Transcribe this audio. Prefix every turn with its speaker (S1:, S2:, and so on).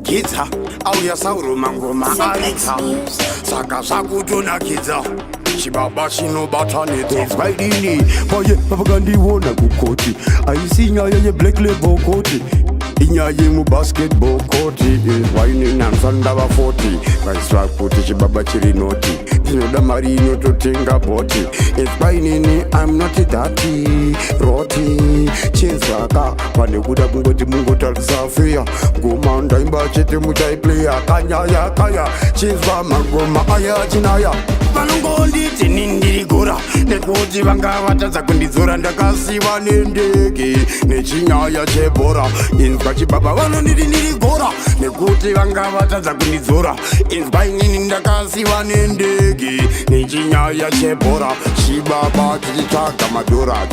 S1: Kidza auya sauroma ngoma aita saka zvakutonakidza chibaba chinobatanidza zvaidini paye pavakandiona kukoti aisi nyaya yeblack label koti inyaya yemubasketball koti waininamsandava 40 vaiswa kuti chibaba chiri noti ndinoda mari inototenga boti ispainini I'm not dati roti chinzvaka pane kuda kungoti mungotarisa feya ngoma ndaimba chete muchaiplaya kanyaya kaya chinzva magoma aya chinaya vanongonditi nindirigora nekuti vanga vatadza kundidzora ndakasiva nendege nechinyaya chebhora inzwa chibaba vanonditi ndirigora nekuti vanga vatadza kundidzora inzwa inini ndakasiva nendege nechinyaya chebhora chibaba chichitsvaga madhora